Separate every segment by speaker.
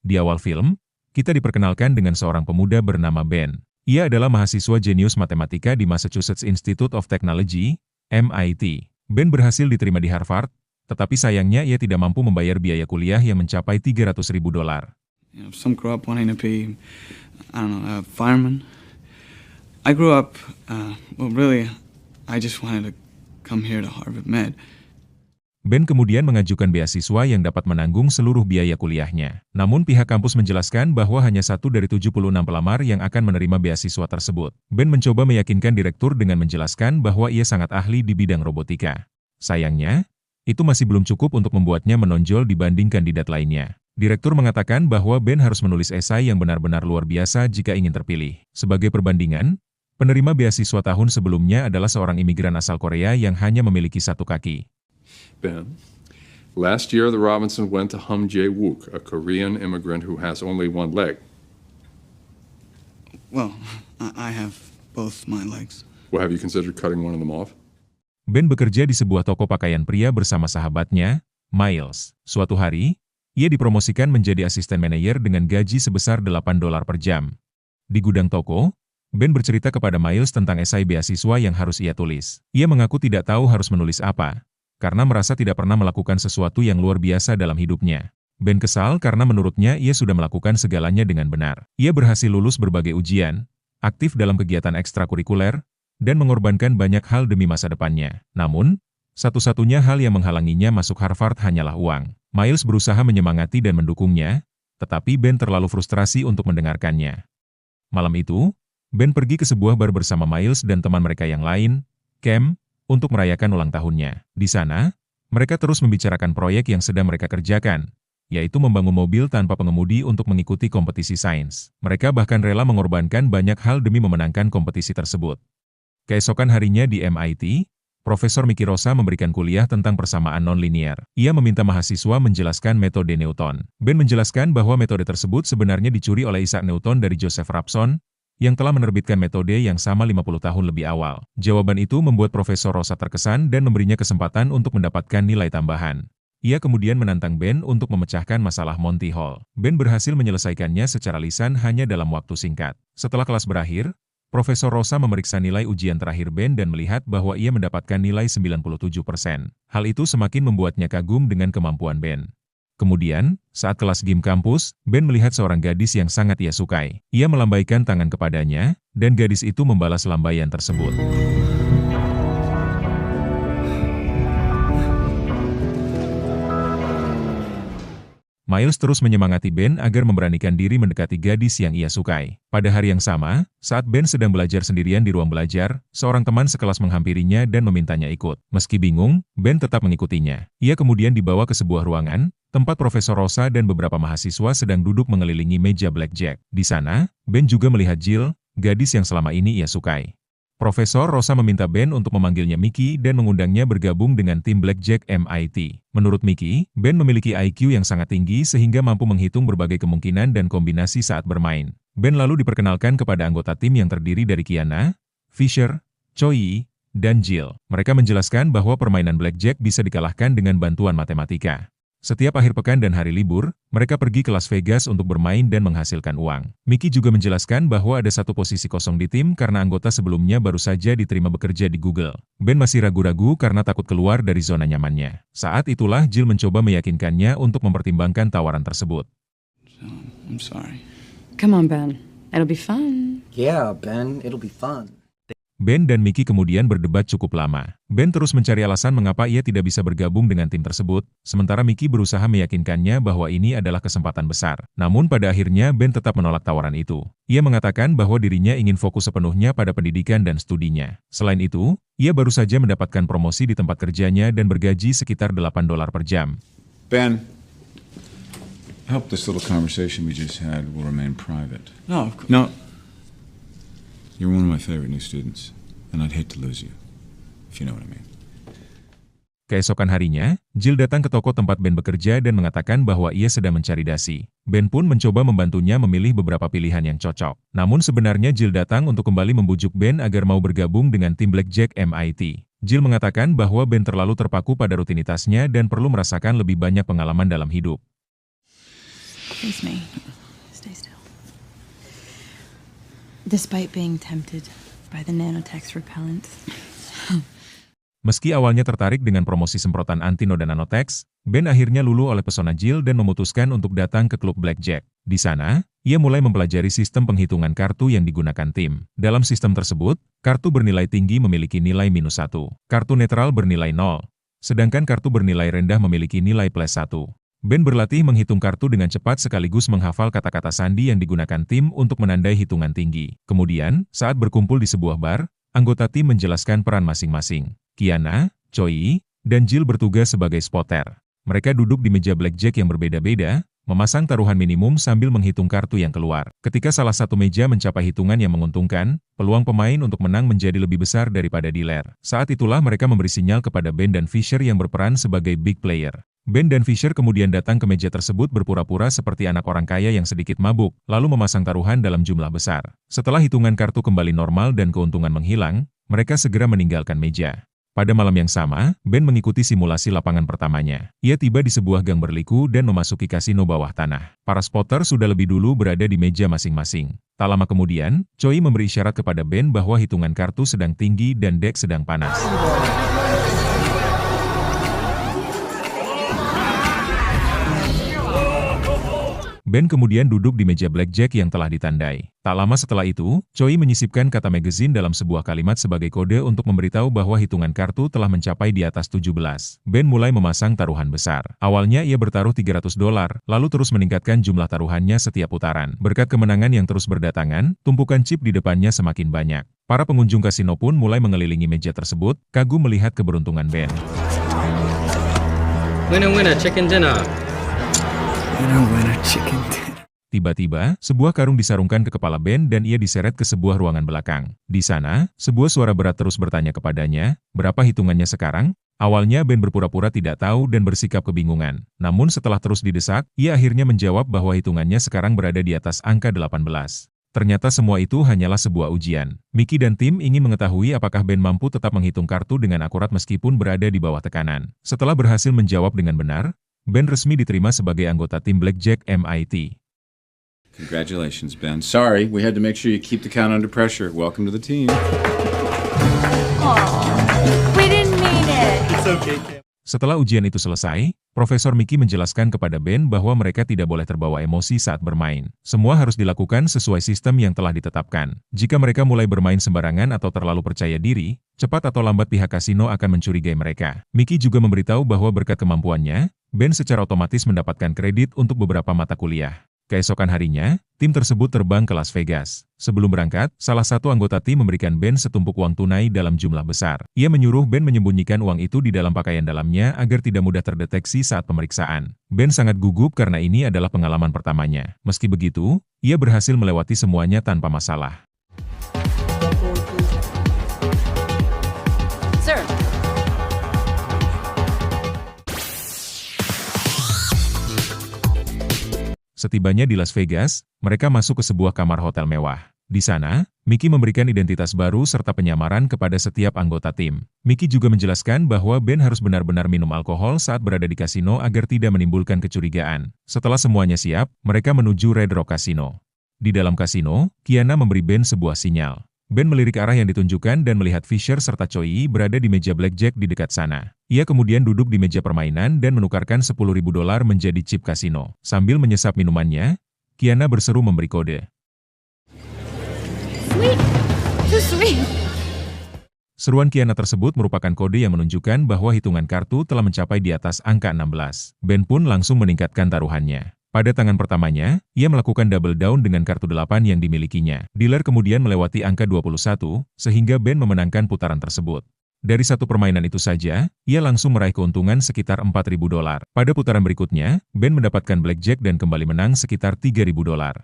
Speaker 1: Di awal film, kita diperkenalkan dengan seorang pemuda bernama Ben. Ia adalah mahasiswa jenius matematika di Massachusetts Institute of Technology, MIT. Ben berhasil diterima di Harvard, tetapi sayangnya ia tidak mampu membayar biaya kuliah yang mencapai $300.000.
Speaker 2: Some grew up wanting to be, a fireman. I grew up, I just wanted to come here to Harvard Med.
Speaker 1: Ben kemudian mengajukan beasiswa yang dapat menanggung seluruh biaya kuliahnya. Namun pihak kampus menjelaskan bahwa hanya 1 dari 76 pelamar yang akan menerima beasiswa tersebut. Ben mencoba meyakinkan direktur dengan menjelaskan bahwa ia sangat ahli di bidang robotika. Sayangnya, itu masih belum cukup untuk membuatnya menonjol dibanding kandidat lainnya. Direktur mengatakan bahwa Ben harus menulis esai yang benar-benar luar biasa jika ingin terpilih. Sebagai perbandingan, penerima beasiswa tahun sebelumnya adalah seorang imigran asal Korea yang hanya memiliki satu kaki.
Speaker 3: Ben, last year the Robinson went to Hum Jae-wook, a Korean immigrant who has only one leg.
Speaker 2: Well, I have both my legs.
Speaker 3: Well, have you considered cutting one of them off?
Speaker 1: Ben bekerja di sebuah toko pakaian pria bersama sahabatnya, Miles. Suatu hari, ia dipromosikan menjadi asisten manajer dengan gaji sebesar $8 per jam. Di gudang toko, Ben bercerita kepada Miles tentang esai beasiswa yang harus ia tulis. Ia mengaku tidak tahu harus menulis apa, karena merasa tidak pernah melakukan sesuatu yang luar biasa dalam hidupnya. Ben kesal karena menurutnya ia sudah melakukan segalanya dengan benar. Ia berhasil lulus berbagai ujian, aktif dalam kegiatan ekstrakurikuler, dan mengorbankan banyak hal demi masa depannya. Namun, satu-satunya hal yang menghalanginya masuk Harvard hanyalah uang. Miles berusaha menyemangati dan mendukungnya, tetapi Ben terlalu frustrasi untuk mendengarkannya. Malam itu, Ben pergi ke sebuah bar bersama Miles dan teman mereka yang lain, Cam, untuk merayakan ulang tahunnya. Di sana, mereka terus membicarakan proyek yang sedang mereka kerjakan, yaitu membangun mobil tanpa pengemudi untuk mengikuti kompetisi sains. Mereka bahkan rela mengorbankan banyak hal demi memenangkan kompetisi tersebut. Keesokan harinya di MIT, Profesor Mickey Rosa memberikan kuliah tentang persamaan nonlinier. Ia meminta mahasiswa menjelaskan metode Newton. Ben menjelaskan bahwa metode tersebut sebenarnya dicuri oleh Isaac Newton dari Joseph Rabson, yang telah menerbitkan metode yang sama 50 tahun lebih awal. Jawaban itu membuat Profesor Rosa terkesan dan memberinya kesempatan untuk mendapatkan nilai tambahan. Ia kemudian menantang Ben untuk memecahkan masalah Monty Hall. Ben berhasil menyelesaikannya secara lisan hanya dalam waktu singkat. Setelah kelas berakhir, Profesor Rosa memeriksa nilai ujian terakhir Ben dan melihat bahwa ia mendapatkan nilai 97%. Hal itu semakin membuatnya kagum dengan kemampuan Ben. Kemudian, saat kelas game kampus, Ben melihat seorang gadis yang sangat ia sukai. Ia melambaikan tangan kepadanya, dan gadis itu membalas lambaian tersebut. Miles terus menyemangati Ben agar memberanikan diri mendekati gadis yang ia sukai. Pada hari yang sama, saat Ben sedang belajar sendirian di ruang belajar, seorang teman sekelas menghampirinya dan memintanya ikut. Meski bingung, Ben tetap mengikutinya. Ia kemudian dibawa ke sebuah ruangan, tempat Profesor Rosa dan beberapa mahasiswa sedang duduk mengelilingi meja blackjack. Di sana, Ben juga melihat Jill, gadis yang selama ini ia sukai. Profesor Rosa meminta Ben untuk memanggilnya Mickey dan mengundangnya bergabung dengan tim blackjack MIT. Menurut Mickey, Ben memiliki IQ yang sangat tinggi sehingga mampu menghitung berbagai kemungkinan dan kombinasi saat bermain. Ben lalu diperkenalkan kepada anggota tim yang terdiri dari Kiana, Fisher, Choi, dan Jill. Mereka menjelaskan bahwa permainan blackjack bisa dikalahkan dengan bantuan matematika. Setiap akhir pekan dan hari libur, mereka pergi ke Las Vegas untuk bermain dan menghasilkan uang. Mickey juga menjelaskan bahwa ada satu posisi kosong di tim karena anggota sebelumnya baru saja diterima bekerja di Google. Ben masih ragu-ragu karena takut keluar dari zona nyamannya. Saat itulah Jill mencoba meyakinkannya untuk mempertimbangkan tawaran tersebut.
Speaker 2: I'm sorry.
Speaker 4: Come on, Ben. It'll be fun.
Speaker 5: Yeah, Ben, it'll be fun.
Speaker 1: Ben dan Mickey kemudian berdebat cukup lama. Ben terus mencari alasan mengapa ia tidak bisa bergabung dengan tim tersebut, sementara Mickey berusaha meyakinkannya bahwa ini adalah kesempatan besar. Namun pada akhirnya Ben tetap menolak tawaran itu. Ia mengatakan bahwa dirinya ingin fokus sepenuhnya pada pendidikan dan studinya. Selain itu, ia baru saja mendapatkan promosi di tempat kerjanya dan bergaji sekitar $8 per jam.
Speaker 6: Ben, I hope this little conversation we just had will remain private.
Speaker 2: No, no.
Speaker 6: You're one of my favorite new students, and I'd hate to lose you, if you know what I mean.
Speaker 1: Keesokan harinya, Jill datang ke toko tempat Ben bekerja dan mengatakan bahwa ia sedang mencari dasi. Ben pun mencoba membantunya memilih beberapa pilihan yang cocok. Namun sebenarnya Jill datang untuk kembali membujuk Ben agar mau bergabung dengan tim blackjack MIT. Jill mengatakan bahwa Ben terlalu terpaku pada rutinitasnya dan perlu merasakan lebih banyak pengalaman dalam hidup.
Speaker 7: Face me. Stay still. Despite being tempted by the Nanotex repellent.
Speaker 1: Meski awalnya tertarik dengan promosi semprotan Antino dan Nanotex, Ben akhirnya luluh oleh pesona Jill dan memutuskan untuk datang ke klub Blackjack. Di sana, ia mulai mempelajari sistem penghitungan kartu yang digunakan tim. Dalam sistem tersebut, kartu bernilai tinggi memiliki nilai -1, kartu netral bernilai 0, sedangkan kartu bernilai rendah memiliki nilai +1. Ben berlatih menghitung kartu dengan cepat sekaligus menghafal kata-kata sandi yang digunakan tim untuk menandai hitungan tinggi. Kemudian, saat berkumpul di sebuah bar, anggota tim menjelaskan peran masing-masing. Kiana, Choi, dan Jill bertugas sebagai spotter. Mereka duduk di meja blackjack yang berbeda-beda, memasang taruhan minimum sambil menghitung kartu yang keluar. Ketika salah satu meja mencapai hitungan yang menguntungkan, peluang pemain untuk menang menjadi lebih besar daripada dealer. Saat itulah mereka memberi sinyal kepada Ben dan Fisher yang berperan sebagai big player. Ben dan Fisher kemudian datang ke meja tersebut berpura-pura seperti anak orang kaya yang sedikit mabuk, lalu memasang taruhan dalam jumlah besar. Setelah hitungan kartu kembali normal dan keuntungan menghilang, mereka segera meninggalkan meja. Pada malam yang sama, Ben mengikuti simulasi lapangan pertamanya. Ia tiba di sebuah gang berliku dan memasuki kasino bawah tanah. Para spotter sudah lebih dulu berada di meja masing-masing. Tak lama kemudian, Choi memberi isyarat kepada Ben bahwa hitungan kartu sedang tinggi dan dek sedang panas. Ben kemudian duduk di meja blackjack yang telah ditandai. Tak lama setelah itu, Choi menyisipkan kata magazine dalam sebuah kalimat sebagai kode untuk memberitahu bahwa hitungan kartu telah mencapai di atas 17. Ben mulai memasang taruhan besar. Awalnya ia bertaruh $300, lalu terus meningkatkan jumlah taruhannya setiap putaran. Berkat kemenangan yang terus berdatangan, tumpukan chip di depannya semakin banyak. Para pengunjung kasino pun mulai mengelilingi meja tersebut, kagum melihat keberuntungan Ben.
Speaker 8: Winner, chicken dinner.
Speaker 2: Winner, chicken dinner.
Speaker 1: Tiba-tiba, sebuah karung disarungkan ke kepala Ben dan ia diseret ke sebuah ruangan belakang. Di sana, sebuah suara berat terus bertanya kepadanya, berapa hitungannya sekarang? Awalnya Ben berpura-pura tidak tahu dan bersikap kebingungan. Namun setelah terus didesak, ia akhirnya menjawab bahwa hitungannya sekarang berada di atas angka 18. Ternyata semua itu hanyalah sebuah ujian. Mickey dan tim ingin mengetahui apakah Ben mampu tetap menghitung kartu dengan akurat meskipun berada di bawah tekanan. Setelah berhasil menjawab dengan benar, Ben resmi diterima sebagai anggota tim Blackjack MIT.
Speaker 6: Congratulations, Ben. Sorry, we had to make sure you keep the count under pressure. Welcome to the team.
Speaker 9: We didn't mean it. It's okay, Kim.
Speaker 1: Setelah ujian itu selesai, Profesor Mickey menjelaskan kepada Ben bahwa mereka tidak boleh terbawa emosi saat bermain. Semua harus dilakukan sesuai sistem yang telah ditetapkan. Jika mereka mulai bermain sembarangan atau terlalu percaya diri, cepat atau lambat pihak kasino akan mencurigai mereka. Mickey juga memberitahu bahwa berkat kemampuannya, Ben secara otomatis mendapatkan kredit untuk beberapa mata kuliah. Keesokan harinya, tim tersebut terbang ke Las Vegas. Sebelum berangkat, salah satu anggota tim memberikan Ben setumpuk uang tunai dalam jumlah besar. Ia menyuruh Ben menyembunyikan uang itu di dalam pakaian dalamnya agar tidak mudah terdeteksi saat pemeriksaan. Ben sangat gugup karena ini adalah pengalaman pertamanya. Meski begitu, ia berhasil melewati semuanya tanpa masalah.
Speaker 9: Sir.
Speaker 1: Setibanya di Las Vegas, mereka masuk ke sebuah kamar hotel mewah. Di sana, Mickey memberikan identitas baru serta penyamaran kepada setiap anggota tim. Mickey juga menjelaskan bahwa Ben harus benar-benar minum alkohol saat berada di kasino agar tidak menimbulkan kecurigaan. Setelah semuanya siap, mereka menuju Red Rock Casino. Di dalam kasino, Kiana memberi Ben sebuah sinyal. Ben melirik arah yang ditunjukkan dan melihat Fisher serta Choi berada di meja blackjack di dekat sana. Ia kemudian duduk di meja permainan dan menukarkan $10.000 menjadi chip kasino. Sambil menyesap minumannya, Kiana berseru memberi kode.
Speaker 9: Sweet. Too sweet.
Speaker 1: Seruan Kiana tersebut merupakan kode yang menunjukkan bahwa hitungan kartu telah mencapai di atas angka 16. Ben pun langsung meningkatkan taruhannya. Pada tangan pertamanya, ia melakukan double down dengan kartu 8 yang dimilikinya. Dealer kemudian melewati angka 21, sehingga Ben memenangkan putaran tersebut. Dari satu permainan itu saja, ia langsung meraih keuntungan sekitar $4.000. Pada putaran berikutnya, Ben mendapatkan blackjack dan kembali menang sekitar $3.000.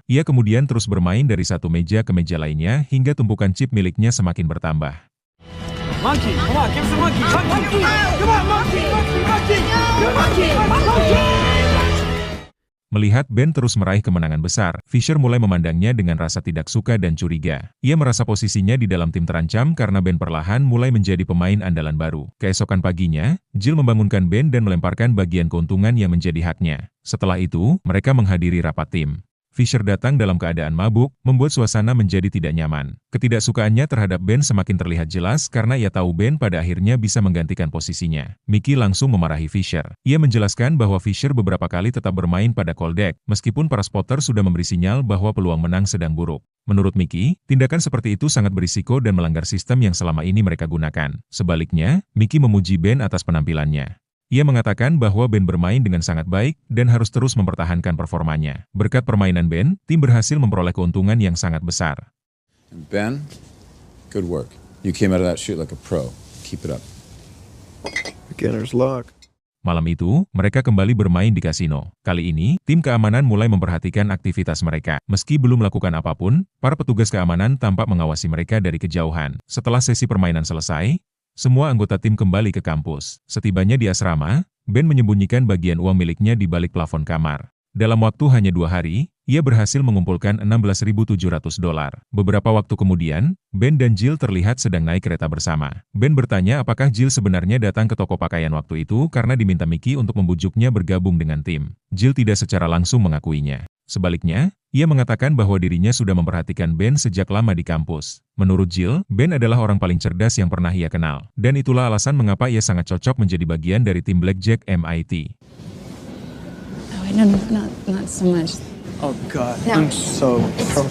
Speaker 1: Ia kemudian terus bermain dari satu meja ke meja lainnya hingga tumpukan chip miliknya semakin bertambah.
Speaker 8: Monkey, come on, give us a monkey. Monkey, come on, monkey, monkey, monkey, monkey, monkey.
Speaker 1: Melihat Ben terus meraih kemenangan besar, Fisher mulai memandangnya dengan rasa tidak suka dan curiga. Ia merasa posisinya di dalam tim terancam karena Ben perlahan mulai menjadi pemain andalan baru. Keesokan paginya, Jill membangunkan Ben dan melemparkan bagian keuntungan yang menjadi haknya. Setelah itu, mereka menghadiri rapat tim. Fisher datang dalam keadaan mabuk, membuat suasana menjadi tidak nyaman. Ketidaksukaannya terhadap Ben semakin terlihat jelas karena ia tahu Ben pada akhirnya bisa menggantikan posisinya. Mickey langsung memarahi Fisher. Ia menjelaskan bahwa Fisher beberapa kali tetap bermain pada cold deck, meskipun para spotter sudah memberi sinyal bahwa peluang menang sedang buruk. Menurut Mickey, tindakan seperti itu sangat berisiko dan melanggar sistem yang selama ini mereka gunakan. Sebaliknya, Mickey memuji Ben atas penampilannya. Ia mengatakan bahwa Ben bermain dengan sangat baik dan harus terus mempertahankan performanya. Berkat permainan Ben, tim berhasil memperoleh keuntungan yang sangat besar.
Speaker 6: Ben, good work. You came out of that shoot like a pro. Keep it up.
Speaker 10: Beginner's luck.
Speaker 1: Malam itu, mereka kembali bermain di kasino. Kali ini, tim keamanan mulai memperhatikan aktivitas mereka. Meski belum melakukan apapun, para petugas keamanan tampak mengawasi mereka dari kejauhan. Setelah sesi permainan selesai, semua anggota tim kembali ke kampus. Setibanya di asrama, Ben menyembunyikan bagian uang miliknya di balik plafon kamar. Dalam waktu hanya 2 hari, ia berhasil mengumpulkan $16.700. Beberapa waktu kemudian, Ben dan Jill terlihat sedang naik kereta bersama. Ben bertanya apakah Jill sebenarnya datang ke toko pakaian waktu itu karena diminta Mickey untuk membujuknya bergabung dengan tim. Jill tidak secara langsung mengakuinya. Sebaliknya, ia mengatakan bahwa dirinya sudah memperhatikan Ben sejak lama di kampus. Menurut Jill, Ben adalah orang paling cerdas yang pernah ia kenal. Dan itulah alasan mengapa ia sangat cocok menjadi bagian dari tim Blackjack MIT.
Speaker 4: Oh, no, not so much.
Speaker 2: Oh God,
Speaker 4: No.
Speaker 2: I'm so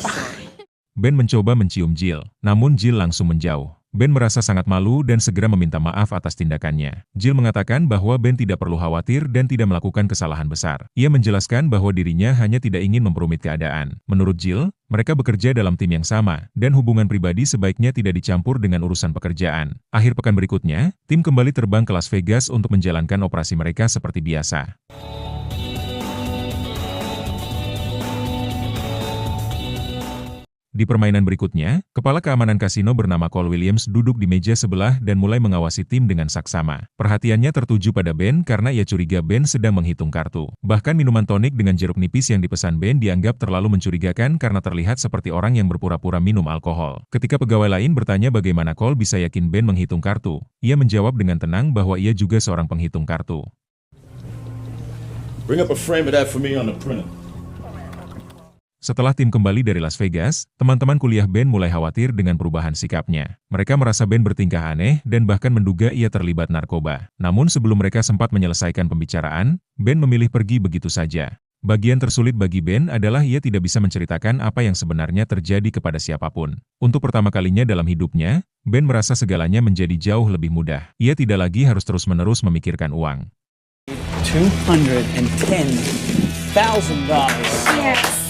Speaker 2: sorry.
Speaker 1: Ben mencoba mencium Jill, namun Jill langsung menjauh. Ben merasa sangat malu dan segera meminta maaf atas tindakannya. Jill mengatakan bahwa Ben tidak perlu khawatir dan tidak melakukan kesalahan besar. Ia menjelaskan bahwa dirinya hanya tidak ingin memperumit keadaan. Menurut Jill, mereka bekerja dalam tim yang sama, dan hubungan pribadi sebaiknya tidak dicampur dengan urusan pekerjaan. Akhir pekan berikutnya, tim kembali terbang ke Las Vegas untuk menjalankan operasi mereka seperti biasa. Di permainan berikutnya, kepala keamanan kasino bernama Cole Williams duduk di meja sebelah dan mulai mengawasi tim dengan saksama. Perhatiannya tertuju pada Ben karena ia curiga Ben sedang menghitung kartu. Bahkan minuman tonik dengan jeruk nipis yang dipesan Ben dianggap terlalu mencurigakan karena terlihat seperti orang yang berpura-pura minum alkohol. Ketika pegawai lain bertanya bagaimana Cole bisa yakin Ben menghitung kartu, ia menjawab dengan tenang bahwa ia juga seorang penghitung kartu.
Speaker 10: Bring up a frame of that for me on the printer.
Speaker 1: Setelah tim kembali dari Las Vegas, teman-teman kuliah Ben mulai khawatir dengan perubahan sikapnya. Mereka merasa Ben bertingkah aneh dan bahkan menduga ia terlibat narkoba. Namun sebelum mereka sempat menyelesaikan pembicaraan, Ben memilih pergi begitu saja. Bagian tersulit bagi Ben adalah ia tidak bisa menceritakan apa yang sebenarnya terjadi kepada siapapun. Untuk pertama kalinya dalam hidupnya, Ben merasa segalanya menjadi jauh lebih mudah. Ia tidak lagi harus terus-menerus memikirkan uang.
Speaker 8: $210,000.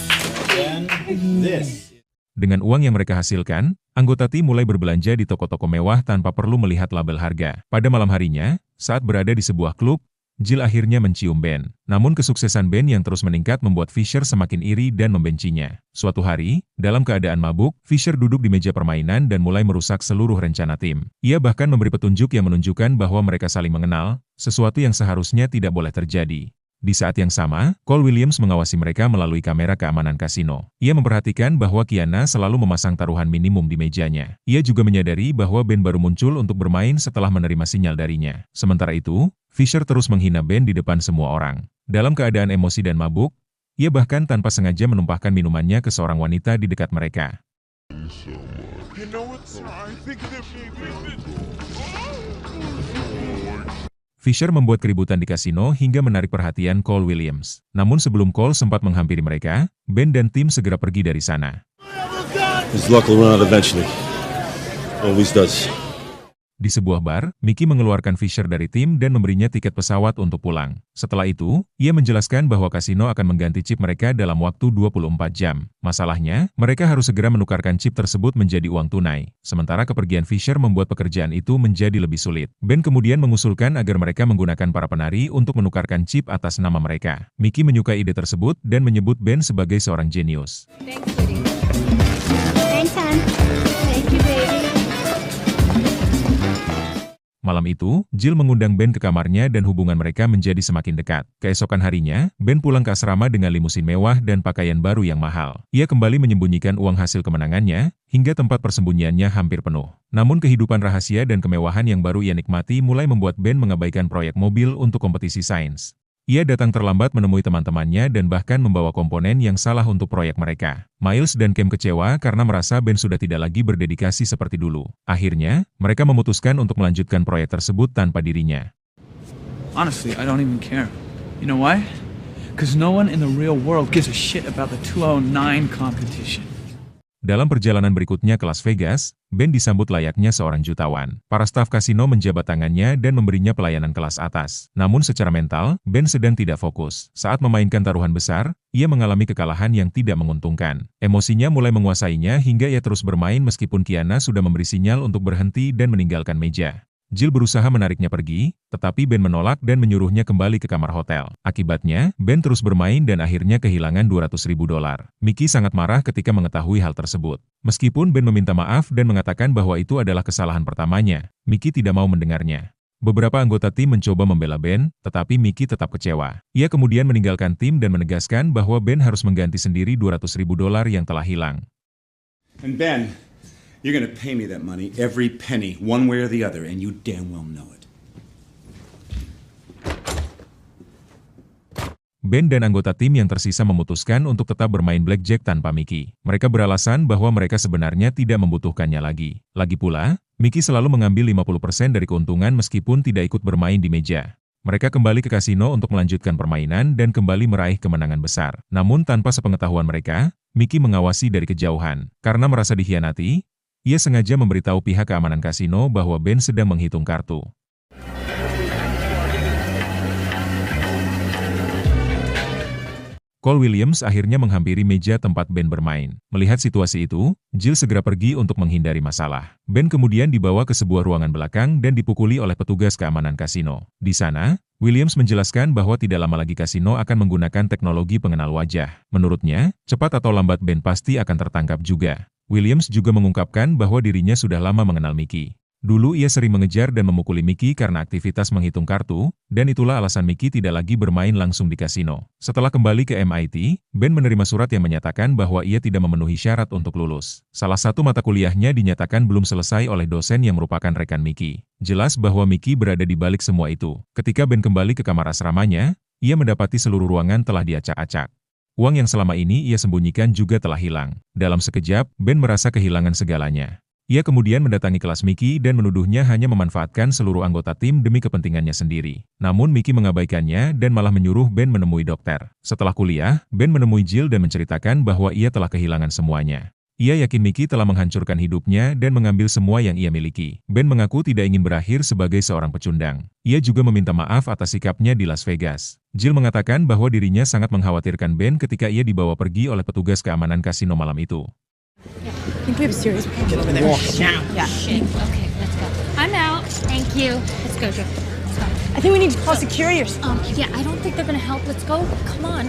Speaker 9: Yes.
Speaker 1: Dengan uang yang mereka hasilkan, anggota tim mulai berbelanja di toko-toko mewah tanpa perlu melihat label harga. Pada malam harinya, saat berada di sebuah klub, Jill akhirnya mencium Ben. Namun kesuksesan Ben yang terus meningkat membuat Fisher semakin iri dan membencinya. Suatu hari, dalam keadaan mabuk, Fisher duduk di meja permainan dan mulai merusak seluruh rencana tim. Ia bahkan memberi petunjuk yang menunjukkan bahwa mereka saling mengenal, sesuatu yang seharusnya tidak boleh terjadi. Di saat yang sama, Cole Williams mengawasi mereka melalui kamera keamanan kasino. Ia memperhatikan bahwa Kiana selalu memasang taruhan minimum di mejanya. Ia juga menyadari bahwa Ben baru muncul untuk bermain setelah menerima sinyal darinya. Sementara itu, Fisher terus menghina Ben di depan semua orang. Dalam keadaan emosi dan mabuk, ia bahkan tanpa sengaja menumpahkan minumannya ke seorang wanita di dekat mereka. Fisher membuat keributan di kasino hingga menarik perhatian Cole Williams. Namun sebelum Cole sempat menghampiri mereka, Ben dan tim segera pergi dari sana.
Speaker 10: His luck will run out eventually. Always does.
Speaker 1: Di sebuah bar, Mickey mengeluarkan Fisher dari tim dan memberinya tiket pesawat untuk pulang. Setelah itu, ia menjelaskan bahwa kasino akan mengganti chip mereka dalam waktu 24 jam. Masalahnya, mereka harus segera menukarkan chip tersebut menjadi uang tunai. Sementara kepergian Fisher membuat pekerjaan itu menjadi lebih sulit. Ben kemudian mengusulkan agar mereka menggunakan para penari untuk menukarkan chip atas nama mereka. Mickey menyukai ide tersebut dan menyebut Ben sebagai seorang jenius.
Speaker 9: Thanks, sweetie. Thanks, hon. Thank you, baby.
Speaker 1: Malam itu, Jill mengundang Ben ke kamarnya dan hubungan mereka menjadi semakin dekat. Keesokan harinya, Ben pulang ke asrama dengan limusin mewah dan pakaian baru yang mahal. Ia kembali menyembunyikan uang hasil kemenangannya, hingga tempat persembunyiannya hampir penuh. Namun kehidupan rahasia dan kemewahan yang baru ia nikmati mulai membuat Ben mengabaikan proyek mobil untuk kompetisi sains. Ia datang terlambat menemui teman-temannya dan bahkan membawa komponen yang salah untuk proyek mereka. Miles dan Cam kecewa karena merasa Ben sudah tidak lagi berdedikasi seperti dulu. Akhirnya, mereka memutuskan untuk melanjutkan proyek tersebut tanpa dirinya.
Speaker 2: Honestly, I don't even care. You know why? Because no one in the real world gives a shit about the 209 competition.
Speaker 1: Dalam perjalanan berikutnya ke Las Vegas, Ben disambut layaknya seorang jutawan. Para staf kasino menjabat tangannya dan memberinya pelayanan kelas atas. Namun secara mental, Ben sedang tidak fokus. Saat memainkan taruhan besar, ia mengalami kekalahan yang tidak menguntungkan. Emosinya mulai menguasainya hingga ia terus bermain meskipun Kiana sudah memberi sinyal untuk berhenti dan meninggalkan meja. Jill berusaha menariknya pergi, tetapi Ben menolak dan menyuruhnya kembali ke kamar hotel. Akibatnya, Ben terus bermain dan akhirnya kehilangan $200.000. Mickey sangat marah ketika mengetahui hal tersebut. Meskipun Ben meminta maaf dan mengatakan bahwa itu adalah kesalahan pertamanya, Mickey tidak mau mendengarnya. Beberapa anggota tim mencoba membela Ben, tetapi Mickey tetap kecewa. Ia kemudian meninggalkan tim dan menegaskan bahwa Ben harus mengganti sendiri $200.000 yang telah hilang.
Speaker 6: And Ben, you're gonna pay me that money, every penny, one way or the other, and you damn well know it.
Speaker 1: Ben dan anggota tim yang tersisa memutuskan untuk tetap bermain blackjack tanpa Mickey. Mereka beralasan bahwa mereka sebenarnya tidak membutuhkannya lagi. Lagi pula, Mickey selalu mengambil 50% dari keuntungan meskipun tidak ikut bermain di meja. Mereka kembali ke kasino untuk melanjutkan permainan dan kembali meraih kemenangan besar. Namun tanpa sepengetahuan mereka, Mickey mengawasi dari kejauhan. Karena merasa dikhianati, ia sengaja memberitahu pihak keamanan kasino bahwa Ben sedang menghitung kartu. Cole Williams akhirnya menghampiri meja tempat Ben bermain. Melihat situasi itu, Jill segera pergi untuk menghindari masalah. Ben kemudian dibawa ke sebuah ruangan belakang dan dipukuli oleh petugas keamanan kasino. Di sana, Williams menjelaskan bahwa tidak lama lagi kasino akan menggunakan teknologi pengenal wajah. Menurutnya, cepat atau lambat Ben pasti akan tertangkap juga. Williams juga mengungkapkan bahwa dirinya sudah lama mengenal Mickey. Dulu ia sering mengejar dan memukuli Mickey karena aktivitas menghitung kartu, dan itulah alasan Mickey tidak lagi bermain langsung di kasino. Setelah kembali ke MIT, Ben menerima surat yang menyatakan bahwa ia tidak memenuhi syarat untuk lulus. Salah satu mata kuliahnya dinyatakan belum selesai oleh dosen yang merupakan rekan Mickey. Jelas bahwa Mickey berada di balik semua itu. Ketika Ben kembali ke kamar asramanya, ia mendapati seluruh ruangan telah diacak-acak. Uang yang selama ini ia sembunyikan juga telah hilang. Dalam sekejap, Ben merasa kehilangan segalanya. Ia kemudian mendatangi kelas Mickey dan menuduhnya hanya memanfaatkan seluruh anggota tim demi kepentingannya sendiri. Namun Mickey mengabaikannya dan malah menyuruh Ben menemui dokter. Setelah kuliah, Ben menemui Jill dan menceritakan bahwa ia telah kehilangan semuanya. Ia yakin Mickey telah menghancurkan hidupnya dan mengambil semua yang ia miliki. Ben mengaku tidak ingin berakhir sebagai seorang pecundang. Ia juga meminta maaf atas sikapnya di Las Vegas. Jill mengatakan bahwa dirinya sangat mengkhawatirkan Ben ketika ia dibawa pergi oleh petugas keamanan kasino malam itu.
Speaker 9: I think we have a serious problem. Get over there. Now. Yeah.
Speaker 4: Shit. Okay, let's go. I'm out. Thank you. Let's go, Joe. Let's go.
Speaker 9: I think we need to call security or something.
Speaker 4: Yeah, I don't think they're gonna help. Let's go. Come on.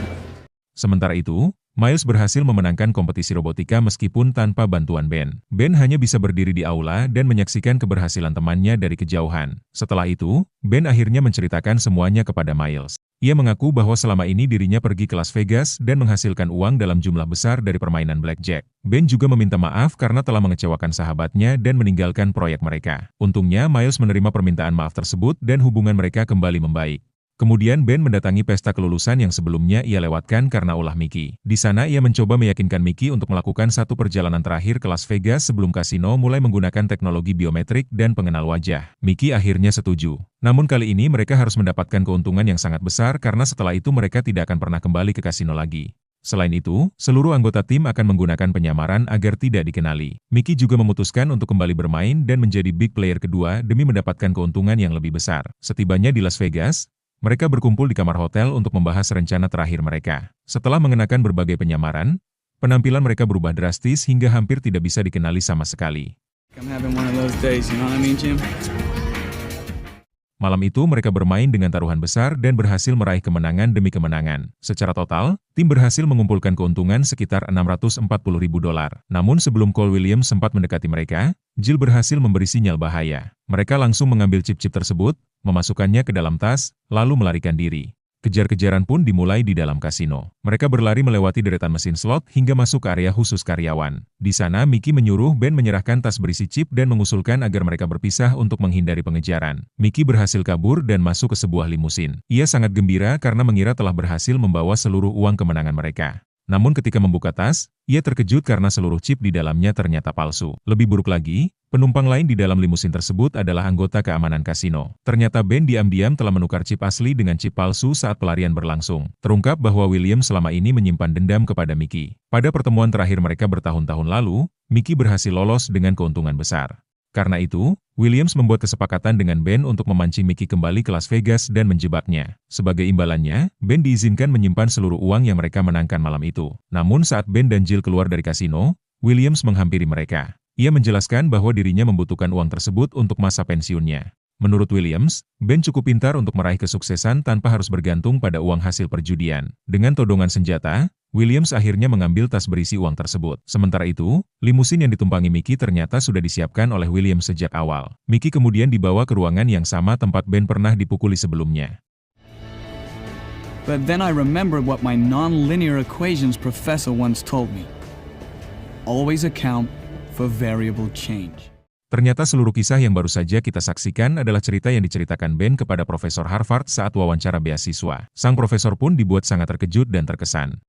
Speaker 1: Sementara itu, Miles berhasil memenangkan kompetisi robotika meskipun tanpa bantuan Ben. Ben hanya bisa berdiri di aula dan menyaksikan keberhasilan temannya dari kejauhan. Setelah itu, Ben akhirnya menceritakan semuanya kepada Miles. Ia mengaku bahwa selama ini dirinya pergi ke Las Vegas dan menghasilkan uang dalam jumlah besar dari permainan blackjack. Ben juga meminta maaf karena telah mengecewakan sahabatnya dan meninggalkan proyek mereka. Untungnya, Miles menerima permintaan maaf tersebut dan hubungan mereka kembali membaik. Kemudian Ben mendatangi pesta kelulusan yang sebelumnya ia lewatkan karena ulah Mickey. Di sana ia mencoba meyakinkan Mickey untuk melakukan satu perjalanan terakhir ke Las Vegas sebelum kasino mulai menggunakan teknologi biometrik dan pengenal wajah. Mickey akhirnya setuju. Namun kali ini mereka harus mendapatkan keuntungan yang sangat besar karena setelah itu mereka tidak akan pernah kembali ke kasino lagi. Selain itu, seluruh anggota tim akan menggunakan penyamaran agar tidak dikenali. Mickey juga memutuskan untuk kembali bermain dan menjadi big player kedua demi mendapatkan keuntungan yang lebih besar. Setibanya di Las Vegas, mereka berkumpul di kamar hotel untuk membahas rencana terakhir mereka. Setelah mengenakan berbagai penyamaran, penampilan mereka berubah drastis hingga hampir tidak bisa dikenali sama sekali. Malam itu mereka bermain dengan taruhan besar dan berhasil meraih kemenangan demi kemenangan. Secara total, tim berhasil mengumpulkan keuntungan sekitar $640.000. Namun sebelum Cole Williams sempat mendekati mereka, Jill berhasil memberi sinyal bahaya. Mereka langsung mengambil chip-chip tersebut, memasukkannya ke dalam tas, lalu melarikan diri. Kejar-kejaran pun dimulai di dalam kasino. Mereka berlari melewati deretan mesin slot hingga masuk ke area khusus karyawan. Di sana, Mickey menyuruh Ben menyerahkan tas berisi chip dan mengusulkan agar mereka berpisah untuk menghindari pengejaran. Mickey berhasil kabur dan masuk ke sebuah limusin. Ia sangat gembira karena mengira telah berhasil membawa seluruh uang kemenangan mereka. Namun ketika membuka tas, ia terkejut karena seluruh chip di dalamnya ternyata palsu. Lebih buruk lagi, penumpang lain di dalam limusin tersebut adalah anggota keamanan kasino. Ternyata Ben diam-diam telah menukar chip asli dengan chip palsu saat pelarian berlangsung. Terungkap bahwa William selama ini menyimpan dendam kepada Mickey. Pada pertemuan terakhir mereka bertahun-tahun lalu, Mickey berhasil lolos dengan keuntungan besar. Karena itu, Williams membuat kesepakatan dengan Ben untuk memancing Mickey kembali ke Las Vegas dan menjebaknya. Sebagai imbalannya, Ben diizinkan menyimpan seluruh uang yang mereka menangkan malam itu. Namun saat Ben dan Jill keluar dari kasino, Williams menghampiri mereka. Ia menjelaskan bahwa dirinya membutuhkan uang tersebut untuk masa pensiunnya. Menurut Williams, Ben cukup pintar untuk meraih kesuksesan tanpa harus bergantung pada uang hasil perjudian. Dengan todongan senjata, Williams akhirnya mengambil tas berisi uang tersebut. Sementara itu, limusin yang ditumpangi Mickey ternyata sudah disiapkan oleh Williams sejak awal. Mickey kemudian dibawa ke ruangan yang sama tempat Ben pernah dipukuli sebelumnya.
Speaker 2: But then I remembered what my non-linear equations professor once told me. Always account for variable change.
Speaker 1: Ternyata seluruh kisah yang baru saja kita saksikan adalah cerita yang diceritakan Ben kepada Profesor Harvard saat wawancara beasiswa. Sang profesor pun dibuat sangat terkejut dan terkesan.